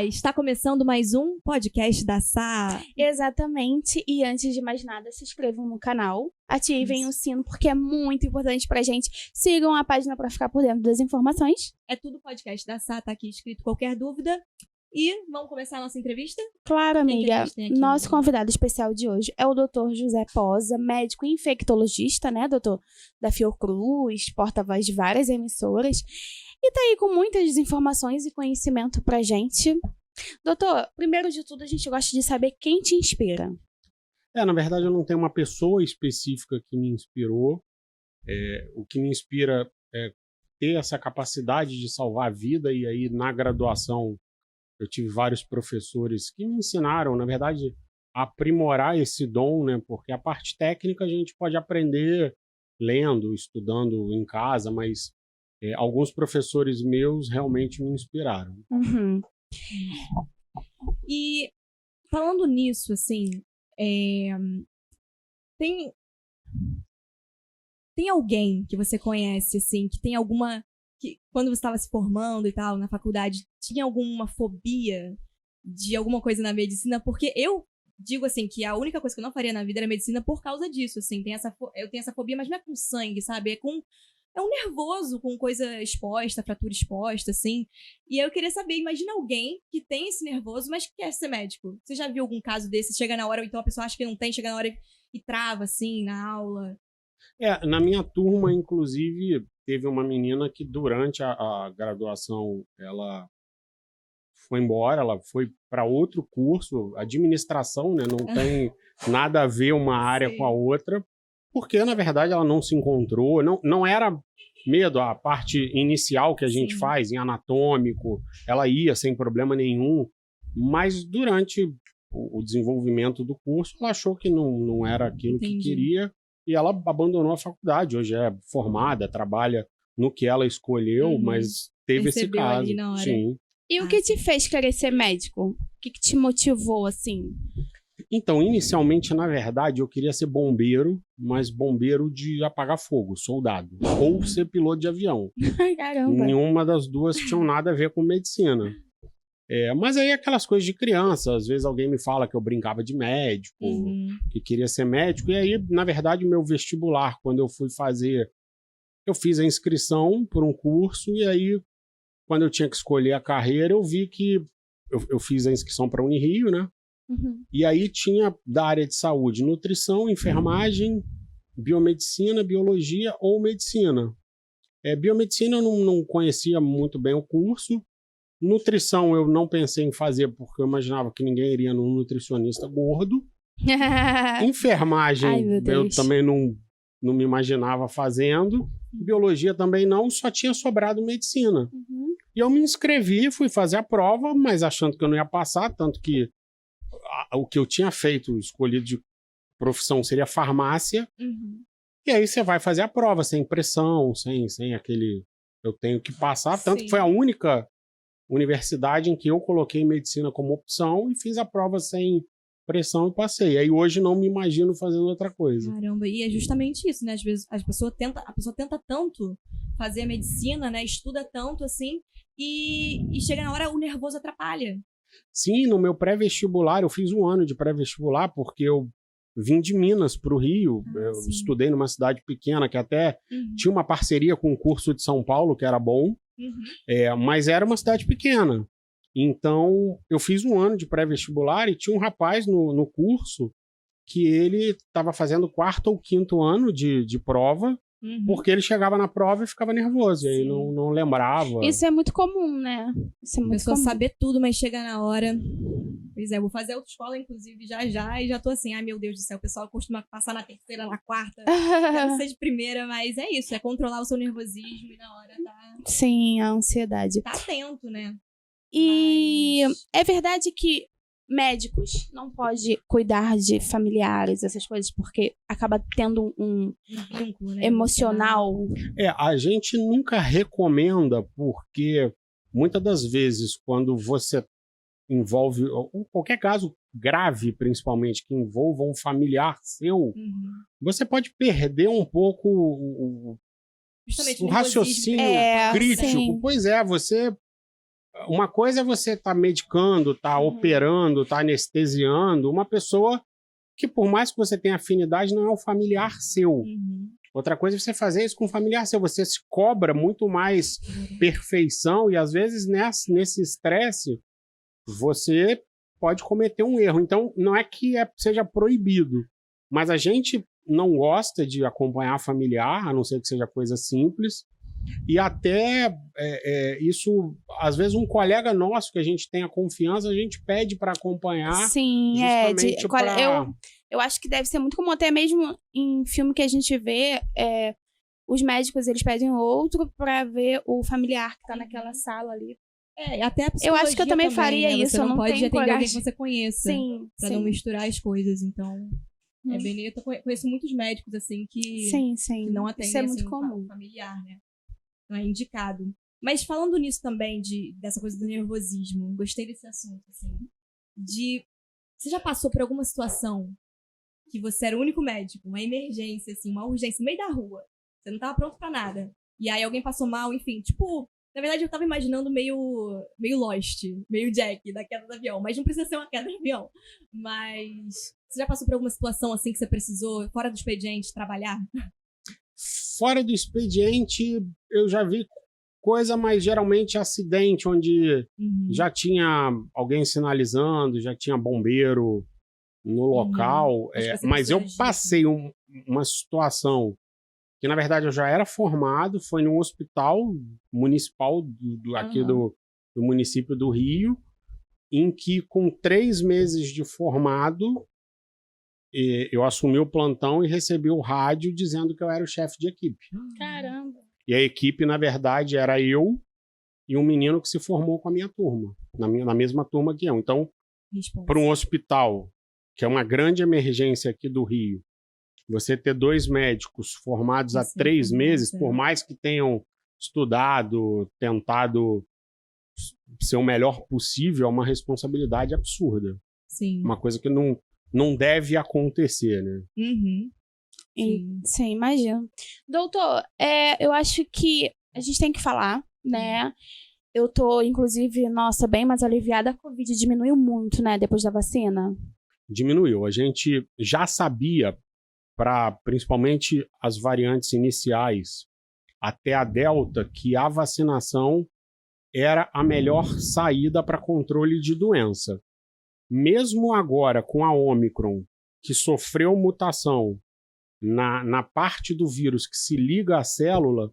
está começando mais um podcast da Sá. Exatamente, e antes de mais nada, se inscrevam no canal, ativem o sino, porque é muito importante pra gente. Sigam a página pra ficar por dentro das informações. É tudo podcast da Sá, tá aqui escrito. Qualquer dúvida. E vamos começar a nossa entrevista? Claro, Quem que a amiga. gente tem aqui? Nosso convidado especial de hoje é o Dr. José Posa, médico infectologista, né, doutor? Da Fiocruz, porta-voz de várias emissoras. E tá aí com muitas informações e conhecimento pra gente. Doutor, primeiro de tudo, a gente gosta de saber quem te inspira. Na verdade, eu não tenho uma pessoa específica que me inspirou. O que me inspira é ter essa capacidade de salvar a vida. E aí, na graduação, eu tive vários professores que me ensinaram, na verdade, a aprimorar esse dom, né? Porque a parte técnica a gente pode aprender lendo, estudando em casa, mas alguns professores meus realmente me inspiraram. Uhum. E falando nisso, assim, tem alguém que você conhece, assim, que tem alguma... que quando você estava se formando e tal, na faculdade, tinha alguma fobia de alguma coisa na medicina? Porque eu digo, assim, que a única coisa que eu não faria na vida era medicina por causa disso, assim. Eu tenho essa fobia, mas não é com sangue, sabe? É um nervoso com coisa exposta, fratura exposta, assim. E eu queria saber, imagina alguém que tem esse nervoso, mas que quer ser médico. Você já viu algum caso desse? Chega na hora, ou então a pessoa acha que não tem, chega na hora e trava, assim, na aula? Na minha turma, inclusive, teve uma menina que durante a graduação, ela foi embora, ela foi para outro curso, administração, né? Não tem nada a ver uma área Sim. com a outra, porque, na verdade, ela não se encontrou, não era medo, a parte inicial que a gente Sim. faz em anatômico, ela ia sem problema nenhum, mas durante o desenvolvimento do curso, ela achou que não era aquilo Entendi. que queria, e ela abandonou a faculdade. Hoje é formada, trabalha no que ela escolheu, Uhum. mas teve esse Percebeu caso. ali na hora. Sim. E o que te fez querer ser médico? O que te motivou, assim? Então, inicialmente, na verdade, eu queria ser bombeiro, mas bombeiro de apagar fogo, soldado, ou ser piloto de avião. Caramba. Nenhuma das duas tinham nada a ver com medicina. Mas aí aquelas coisas de criança, às vezes alguém me fala que eu brincava de médico, Uhum. que queria ser médico, e aí, na verdade, o meu vestibular, quando eu fui fazer, eu fiz a inscrição por um curso, e aí, quando eu tinha que escolher a carreira, eu vi que eu fiz a inscrição para a Unirio, né? Uhum. E aí tinha da área de saúde, nutrição, enfermagem, biomedicina, biologia ou medicina. Biomedicina eu não conhecia muito bem o curso. Nutrição eu não pensei em fazer porque eu imaginava que ninguém iria num nutricionista gordo. Ai, Enfermagem meu eu Deus. também não me imaginava fazendo. Biologia também não, só tinha sobrado medicina. Uhum. E eu me inscrevi, fui fazer a prova, mas achando que eu não ia passar, tanto que o que eu tinha feito, escolhido de profissão, seria farmácia. Uhum. E aí você vai fazer a prova, sem pressão, sem aquele... Eu tenho que passar. Tanto Sim. que foi a única universidade em que eu coloquei medicina como opção e fiz a prova sem pressão e passei. Aí hoje não me imagino fazendo outra coisa. Caramba, e é justamente isso, né? Às vezes a pessoa tenta tanto fazer a medicina, né? Estuda tanto, assim, e chega na hora, o nervoso atrapalha. Sim, no meu pré-vestibular, eu fiz 1 ano de pré-vestibular, porque eu vim de Minas para o Rio. Eu Sim. estudei numa cidade pequena que até Uhum. tinha uma parceria com o curso de São Paulo, que era bom, Uhum. mas era uma cidade pequena. Então, eu fiz 1 ano de pré-vestibular e tinha um rapaz no curso que ele estava fazendo 4º ou 5º ano de prova, Uhum. porque ele chegava na prova e ficava nervoso, e aí Sim. não lembrava. Isso é muito comum, né? Isso é A muito pessoa comum. saber tudo, mas chega na hora. Pois é, vou fazer autoescola, inclusive, já, e já tô assim, ai meu Deus do céu, o pessoal costuma passar na 3ª, na 4ª, quero ser de primeira, mas é isso, é controlar o seu nervosismo e na hora Sim, a ansiedade. tá atento, né? E Mas- é verdade que médicos não podem cuidar de familiares, essas coisas, porque acaba tendo um Vínculo, né? emocional. A gente nunca recomenda, porque muitas das vezes, quando você envolve, ou qualquer caso grave, principalmente, que envolva um familiar seu, Uhum. você pode perder um pouco o Justamente raciocínio É, crítico. sim. Pois é, você uma coisa é você estar medicando, estar operando, estar anestesiando uma pessoa que, por mais que você tenha afinidade, não é um familiar seu. Outra coisa é você fazer isso com um familiar seu. Você se cobra muito mais perfeição e, às vezes, nesse estresse, você pode cometer um erro. Então, não é que seja proibido, mas a gente não gosta de acompanhar familiar, a não ser que seja coisa simples. E até isso, às vezes, um colega nosso que a gente tenha confiança, a gente pede para acompanhar. Sim, eu acho que deve ser muito comum, até mesmo em filme que a gente vê, os médicos, eles pedem outro para ver o familiar que tá naquela sala ali. Até a eu acho que eu também faria né? isso, você eu não pode tenho atender coragem. alguém que você conheça, sim, pra não misturar as coisas, então... É bem, eu conheço muitos médicos, assim, que não atendem isso é muito assim, comum. o familiar, né? Não é indicado. Mas falando nisso também, dessa coisa do nervosismo, gostei desse assunto, assim, você já passou por alguma situação que você era o único médico, uma emergência, assim, uma urgência no meio da rua, você não tava pronto pra nada, e aí alguém passou mal, enfim, tipo... Na verdade, eu tava imaginando meio Lost, meio Jack, da queda do avião. Mas não precisa ser uma queda do avião. Mas você já passou por alguma situação assim que você precisou, fora do expediente, trabalhar? Fora do expediente, eu já vi coisa, mas geralmente acidente, onde já tinha alguém sinalizando, já tinha bombeiro no local. Mas eu passei uma situação que, na verdade, eu já era formado, foi num hospital municipal aqui do município do Rio, em que, com 3 meses de formado, eu assumi o plantão e recebi o rádio dizendo que eu era o chefe de equipe. Caramba! E a equipe, na verdade, era eu e um menino que se formou com a minha turma, na mesma turma que eu. Então, para um hospital, que é uma grande emergência aqui do Rio, você ter 2 médicos formados há 3 meses, por mais que tenham estudado, tentado ser o melhor possível, é uma responsabilidade absurda. Sim. Uma coisa que não deve acontecer, né? Sim, imagino. Doutor, eu acho que a gente tem que falar, né? Eu tô, inclusive, bem mais aliviada. A Covid diminuiu muito, né, depois da vacina? Diminuiu. A gente já sabia, para principalmente as variantes iniciais, até a Delta, que a vacinação era a melhor saída para controle de doença. Mesmo agora, com a Ômicron, que sofreu mutação na parte do vírus que se liga à célula,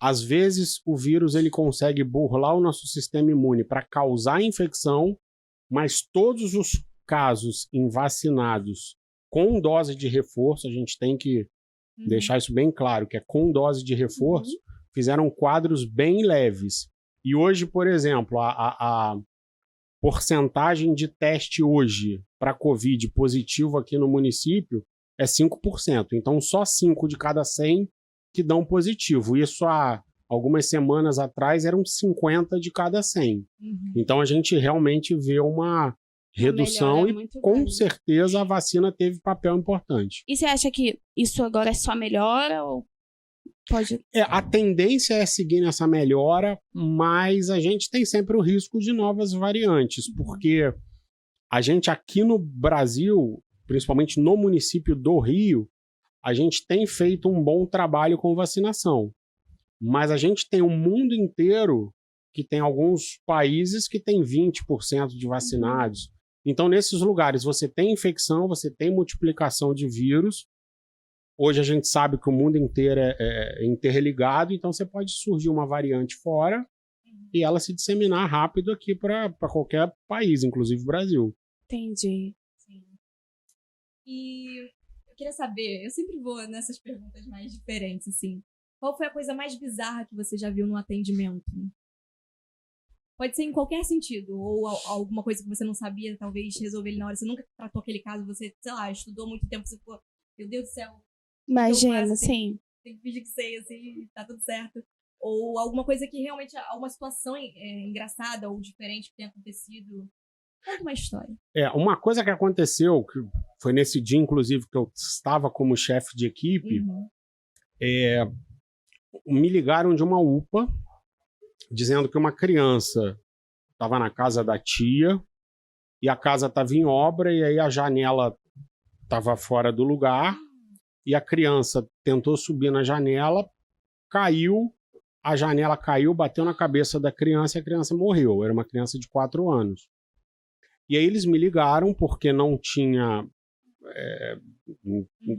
às vezes o vírus ele consegue burlar o nosso sistema imune para causar infecção, mas todos os casos em vacinados com dose de reforço, a gente tem que deixar isso bem claro, que é com dose de reforço, fizeram quadros bem leves. E hoje, por exemplo, a porcentagem de teste hoje para Covid positivo aqui no município é 5%. Então, só 5 de cada 100 que dão positivo. Isso há algumas semanas atrás eram 50 de cada 100. Então, a gente realmente vê uma redução e, com certeza, a vacina teve papel importante. E você acha que isso agora é só melhora ou pode... A tendência é seguir nessa melhora, mas a gente tem sempre o risco de novas variantes, porque a gente aqui no Brasil, principalmente no município do Rio, a gente tem feito um bom trabalho com vacinação. Mas a gente tem o mundo inteiro que tem alguns países que tem 20% de vacinados. Então, nesses lugares, você tem infecção, você tem multiplicação de vírus. Hoje a gente sabe que o mundo inteiro é interligado, então você pode surgir uma variante fora e ela se disseminar rápido aqui para qualquer país, inclusive o Brasil. Entendi. Sim. E eu queria saber, eu sempre vou nessas perguntas mais diferentes, assim. Qual foi a coisa mais bizarra que você já viu no atendimento? Pode ser em qualquer sentido, ou alguma coisa que você não sabia, talvez, resolver ele na hora. Você nunca tratou aquele caso, você, sei lá, estudou muito tempo, você ficou, meu Deus do céu. Imagina, sim. Tem que fingir que sei, assim, tá tudo certo. Ou alguma coisa que realmente, alguma situação engraçada ou diferente que tenha acontecido. Conta uma história. Uma coisa que aconteceu, que foi nesse dia, inclusive, que eu estava como chefe de equipe, me ligaram de uma UPA dizendo que uma criança estava na casa da tia e a casa estava em obra e aí a janela estava fora do lugar e a criança tentou subir na janela, caiu, a janela caiu, bateu na cabeça da criança e a criança morreu. Era uma criança de 4 anos. E aí eles me ligaram porque não tinha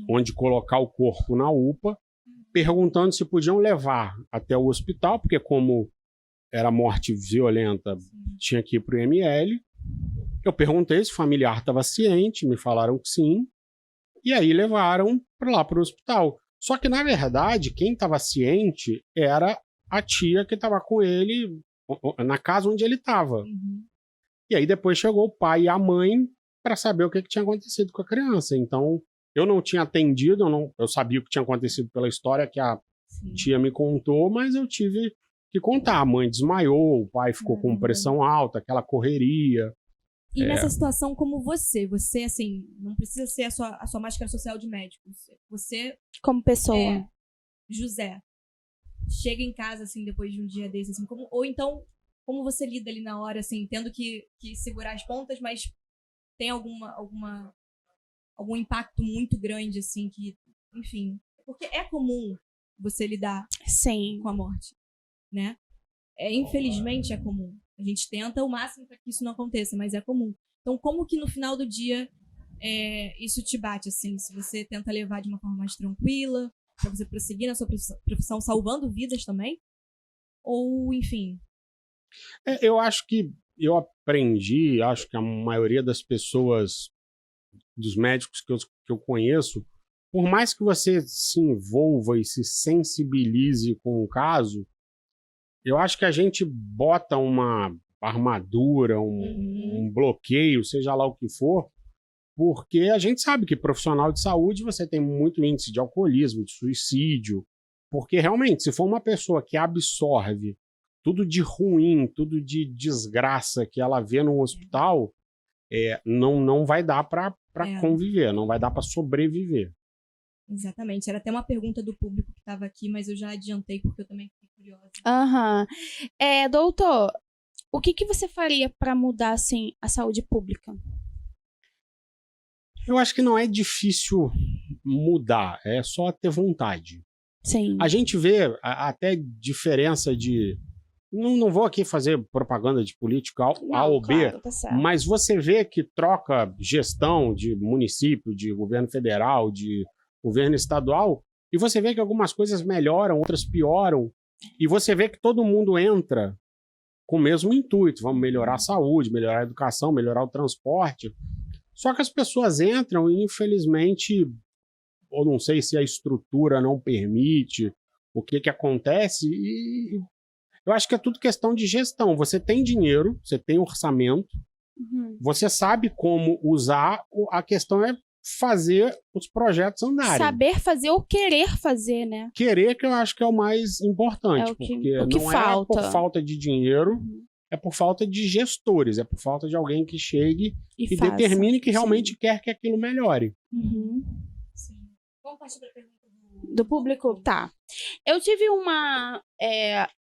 onde colocar o corpo na UPA, perguntando se podiam levar até o hospital, porque como era morte violenta, tinha que ir para o IML. Eu perguntei se o familiar estava ciente, me falaram que sim, e aí levaram lá para o hospital. Só que, na verdade, quem estava ciente era a tia que estava com ele na casa onde ele estava. E aí depois chegou o pai e a mãe para saber o que tinha acontecido com a criança. Então, eu não tinha atendido, eu sabia o que tinha acontecido pela história que a tia me contou, mas eu tive que contar. A mãe desmaiou, o pai ficou com pressão alta, aquela correria. E nessa situação, como você, assim, não precisa ser a sua máscara social de médico. Você, como pessoa. José, chega em casa, assim, depois de um dia desse, assim, ou então, como você lida ali na hora, assim, tendo que segurar as pontas, mas tem algum impacto muito grande, assim, que, enfim, porque é comum você lidar com a morte, né? Infelizmente é comum. A gente tenta o máximo para que isso não aconteça, mas é comum. Então, como que no final do dia isso te bate, assim? Se você tenta levar de uma forma mais tranquila, para você prosseguir na sua profissão, salvando vidas também? Ou, enfim... Eu acho que eu aprendi, acho que a maioria das pessoas, dos médicos que eu conheço, por mais que você se envolva e se sensibilize com o caso, eu acho que a gente bota uma armadura, um bloqueio, seja lá o que for, porque a gente sabe que profissional de saúde você tem muito índice de alcoolismo, de suicídio, porque realmente, se for uma pessoa que absorve tudo de ruim, tudo de desgraça que ela vê no hospital, não vai dar para conviver, não vai dar para sobreviver. Exatamente. Era até uma pergunta do público que estava aqui, mas eu já adiantei porque eu também fiquei curiosa. Doutor, o que você faria para mudar, assim, a saúde pública? Eu acho que não é difícil mudar, é só ter vontade. Sim. A gente vê até diferença de... Não vou aqui fazer propaganda de político A ou B, claro, tá, mas você vê que troca gestão de município, de governo federal, de governo estadual, e você vê que algumas coisas melhoram, outras pioram, e você vê que todo mundo entra com o mesmo intuito, vamos melhorar a saúde, melhorar a educação, melhorar o transporte, só que as pessoas entram e infelizmente, ou não sei se a estrutura não permite, o que acontece, e eu acho que é tudo questão de gestão. Você tem dinheiro, você tem orçamento, você sabe como usar, a questão é fazer os projetos andarem. Saber fazer ou querer fazer, né? Querer, que eu acho que é o mais importante, porque não falta. É por falta de dinheiro, é por falta de gestores, é por falta de alguém que chegue e determine que realmente quer que aquilo melhore. Sim. Vamos partir para a pergunta do público? Tá. Eu tive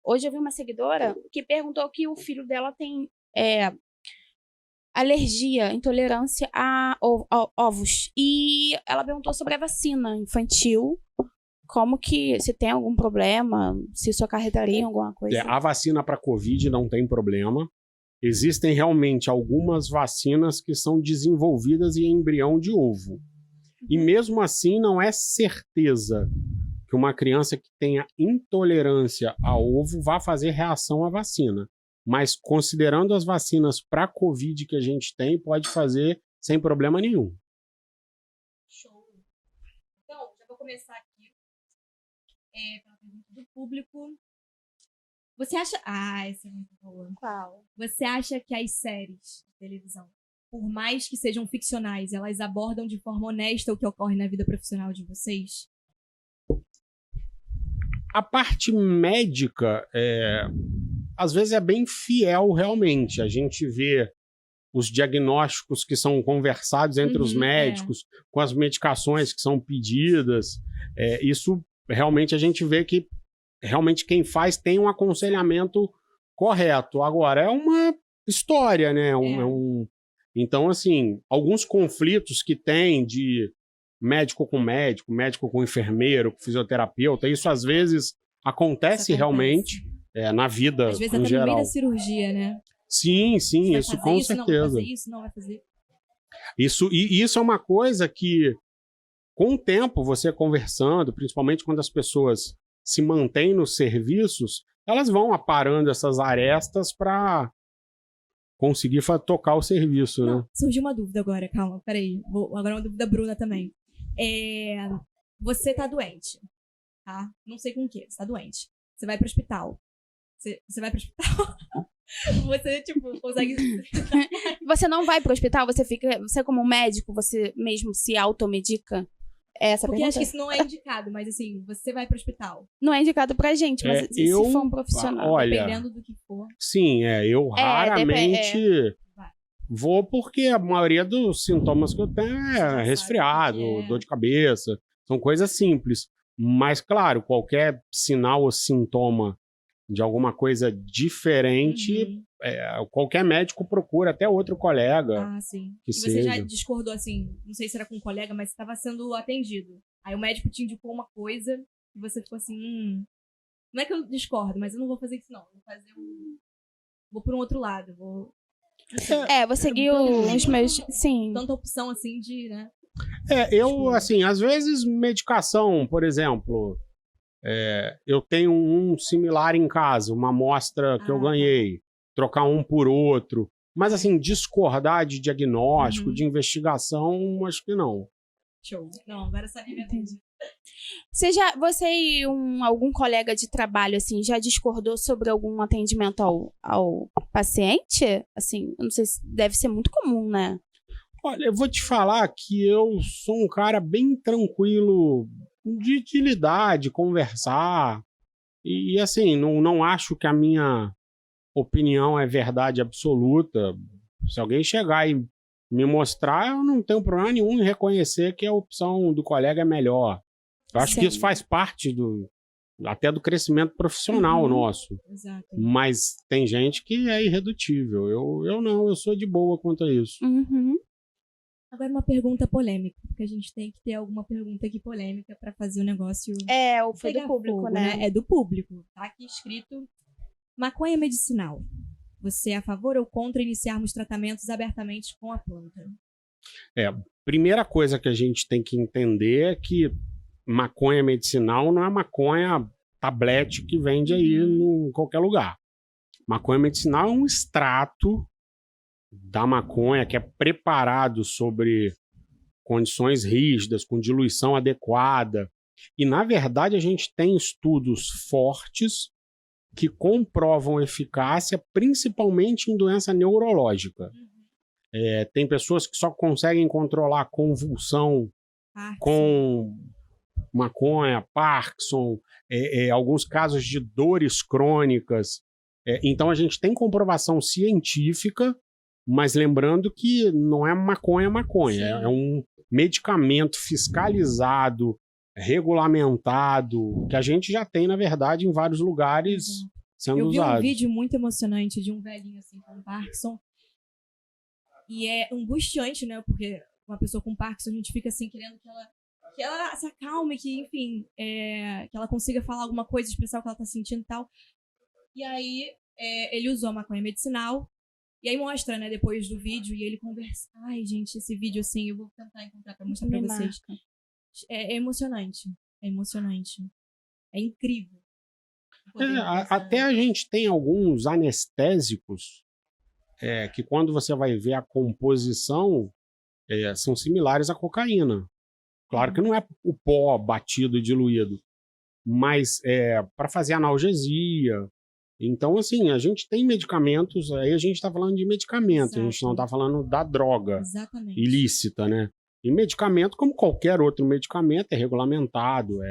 hoje eu vi uma seguidora que perguntou que o filho dela tem alergia, intolerância a ovos. E ela perguntou sobre a vacina infantil. Como que, se tem algum problema, se isso acarretaria alguma coisa? A vacina para Covid não tem problema. Existem realmente algumas vacinas que são desenvolvidas em embrião de ovo. E mesmo assim não é certeza que uma criança que tenha intolerância a ovo vá fazer reação à vacina. Mas considerando as vacinas para Covid que a gente tem, pode fazer sem problema nenhum. Show. Então, já vou começar aqui pela pergunta do público. Você acha... essa é muito boa. Qual? Você acha que as séries de televisão, por mais que sejam ficcionais, elas abordam de forma honesta o que ocorre na vida profissional de vocês? A parte médica, às vezes é bem fiel realmente. A gente vê os diagnósticos que são conversados entre os médicos, com as medicações que são pedidas. Isso realmente a gente vê que realmente quem faz tem um aconselhamento Correto. Agora, é uma história, né? Então, assim, alguns conflitos que tem de médico com enfermeiro, com fisioterapeuta, isso às vezes acontece realmente na vida às vezes em até geral. no meio da cirurgia, né? Sim, isso com isso, certeza. Não vai fazer isso, não vai fazer. Isso é uma coisa que, com o tempo, você conversando, principalmente quando as pessoas se mantêm nos serviços, elas vão aparando essas arestas para conseguir tocar o serviço, né? Surgiu uma dúvida agora, calma, peraí. Agora uma dúvida da Bruna também. Você tá doente, tá? Não sei com o quê, você tá doente. Você vai pro hospital. Você vai pro hospital? Você, tipo, consegue... Você não vai pro hospital? Você como médico, você mesmo se automedica? Essa Porque pergunta? acho que isso não é indicado, mas assim, você vai pro hospital. Não é indicado pra gente, mas se for um profissional. Olha, dependendo do que for. Sim, eu raramente vou porque a maioria dos sintomas que eu tenho é resfriado, dor de cabeça, são coisas simples. Mas, claro, qualquer sinal ou sintoma de alguma coisa diferente, qualquer médico procura, até outro colega. Ah, sim. Que e você seja. já discordou, assim, não sei se era com um colega, mas você estava sendo atendido. Aí o médico te indicou uma coisa e você ficou assim, não é que eu discordo, mas eu não vou fazer isso não. Vou por um outro lado, vou seguir os meus... Sim. Tanta opção, assim, de, né? Assim, às vezes medicação, por exemplo... eu tenho um similar em casa, uma amostra que eu ganhei, trocar um por outro. Mas, assim, discordar de diagnóstico, de investigação, acho que não. Show. Não, agora sabe minha Entendi. Você e algum colega de trabalho, assim, já discordou sobre algum atendimento ao paciente? Assim, eu não sei se deve ser muito comum, né? Olha, eu vou te falar que eu sou um cara bem tranquilo de lidar, de conversar. E assim, não acho que a minha opinião é verdade absoluta. Se alguém chegar e me mostrar, eu não tenho problema nenhum em reconhecer que a opção do colega é melhor. Eu acho que isso faz parte até do crescimento profissional nosso. Exato. Mas tem gente que é irredutível. Eu não, eu sou de boa quanto a isso. Agora uma pergunta polêmica, porque a gente tem que ter alguma pergunta aqui polêmica para fazer o negócio... Foi do público, fogo, né? É do público. Tá aqui escrito: maconha medicinal. Você é a favor ou contra iniciarmos tratamentos abertamente com a planta? Primeira coisa que a gente tem que entender é que maconha medicinal não é maconha tablete que vende aí em qualquer lugar. Maconha medicinal é um extrato da maconha que é preparado sobre condições rígidas, com diluição adequada. E, na verdade, a gente tem estudos fortes que comprovam eficácia, principalmente em doença neurológica. Tem pessoas que só conseguem controlar a convulsão com maconha, Parkinson, alguns casos de dores crônicas. Então, a gente tem comprovação científica, mas lembrando que não é maconha, é um medicamento fiscalizado, regulamentado, que a gente já tem, na verdade, em vários lugares sendo usado. Eu vi um vídeo muito emocionante de um velhinho assim com Parkinson. E é angustiante, né? Porque uma pessoa com Parkinson, a gente fica assim querendo que ela se acalme, que, enfim, que ela consiga falar alguma coisa, expressar o que ela tá sentindo e tal. E aí, ele usou a maconha medicinal. E aí mostra, né, depois do vídeo, e ele conversa. Ai, gente, esse vídeo, assim, eu vou tentar encontrar pra mostrar pra vocês. É emocionante. É emocionante. É incrível. Até a gente tem alguns anestésicos que quando você vai ver a composição são similares à cocaína. Claro que não é o pó batido e diluído, mas para fazer analgesia. Então, assim, a gente tem medicamentos, aí a gente está falando de medicamento, a gente não está falando da droga ilícita, né? E medicamento, como qualquer outro medicamento, é regulamentado,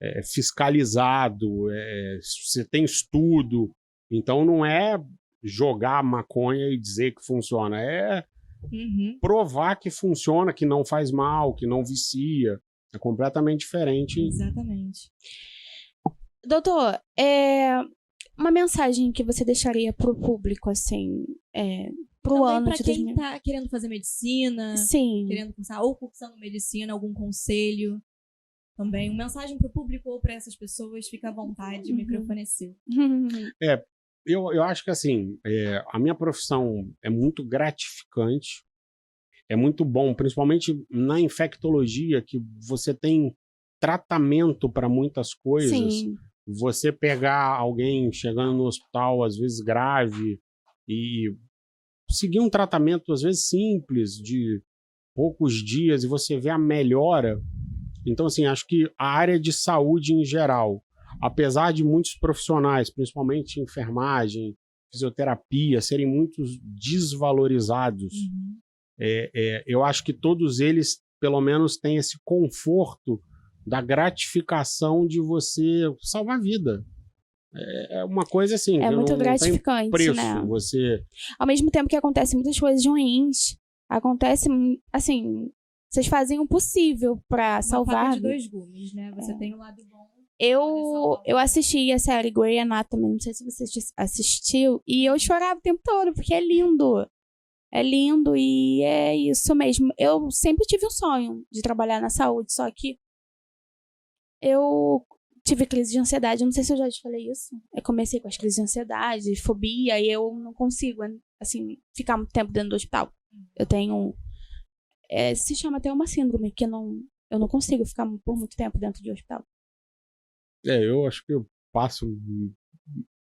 é fiscalizado, você tem estudo. Então, não é jogar maconha e dizer que funciona, é provar que funciona, que não faz mal, que não vicia. É completamente diferente. Exatamente. Doutor, uma mensagem que você deixaria pro público, assim, pro Também ano pra de quem 2000? tá querendo fazer medicina, Sim. querendo cursar, ou cursando medicina, algum conselho. Também, uma mensagem pro público ou pra essas pessoas, fica à vontade, o microfone é seu. Eu acho que, assim, a minha profissão é muito gratificante, é muito bom, principalmente na infectologia, que você tem tratamento para muitas coisas. Sim. Você pegar alguém chegando no hospital, às vezes grave, e seguir um tratamento, às vezes simples, de poucos dias, e você vê a melhora. Então, assim, acho que a área de saúde em geral, apesar de muitos profissionais, principalmente enfermagem, fisioterapia, serem muito desvalorizados, eu acho que todos eles, pelo menos, têm esse conforto da gratificação de você salvar a vida. É uma coisa assim, É que muito não gratificante, tem preço. né? Você... Ao mesmo tempo que acontecem muitas coisas ruins, acontece, assim, vocês fazem o possível pra Uma salvar. faca de dois gumes, né? Você tem o lado bom. Eu assisti a série Grey Anatomy, não sei se você assistiu, e eu chorava o tempo todo, porque é lindo. É lindo e é isso mesmo. Eu sempre tive um sonho de trabalhar na saúde, só que eu tive crise de ansiedade. Eu não sei se eu já te falei isso. Eu comecei com as crises de ansiedade, fobia, e eu não consigo, assim, ficar muito tempo dentro do hospital. Eu tenho... se chama até uma síndrome, que eu não consigo ficar por muito tempo dentro de hospital. Eu acho que eu passo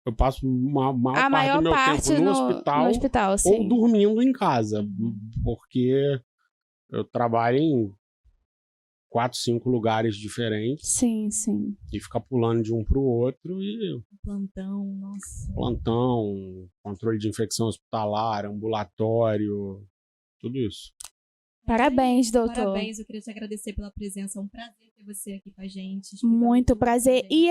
a maior parte do meu tempo no hospital sim. ou dormindo em casa, porque eu trabalho em 4, 5 lugares diferentes. Sim, sim. E ficar pulando de um para o outro e... Plantão, nossa. Plantão, controle de infecção hospitalar, ambulatório, tudo isso. Parabéns, doutor. Parabéns, eu queria te agradecer pela presença. É um prazer ter você aqui com a gente. Muito prazer. E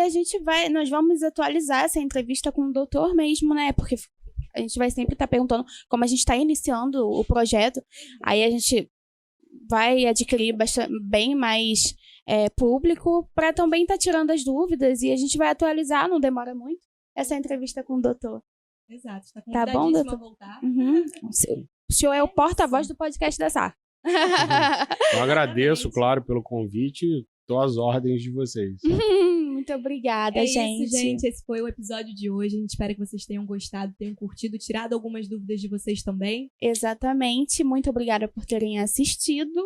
nós vamos atualizar essa entrevista com o doutor mesmo, né? Porque a gente vai sempre estar perguntando, como a gente está iniciando o projeto, aí a gente vai adquirir bem mais público para também estar tirando as dúvidas e a gente vai atualizar, não demora muito, essa entrevista com o doutor. Exato, está Tá bom, doutor? a voltar. O senhor é o porta-voz do podcast da SAR. Eu agradeço, claro, pelo convite. Estou às ordens de vocês. Muito obrigada, gente. Isso, gente. Esse foi o episódio de hoje. A gente espera que vocês tenham gostado, tenham curtido, tirado algumas dúvidas de vocês também. Exatamente. Muito obrigada por terem assistido.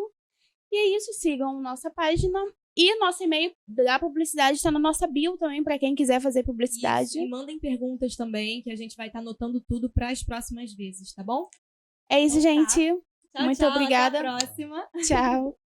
E é isso. Sigam nossa página. E nosso e-mail da publicidade está na nossa bio também, para quem quiser fazer publicidade. Isso, e mandem perguntas também, que a gente vai estar anotando tudo para as próximas vezes, tá bom? É isso, então, gente. Tchau, Muito tchau, obrigada. Até a próxima. Tchau.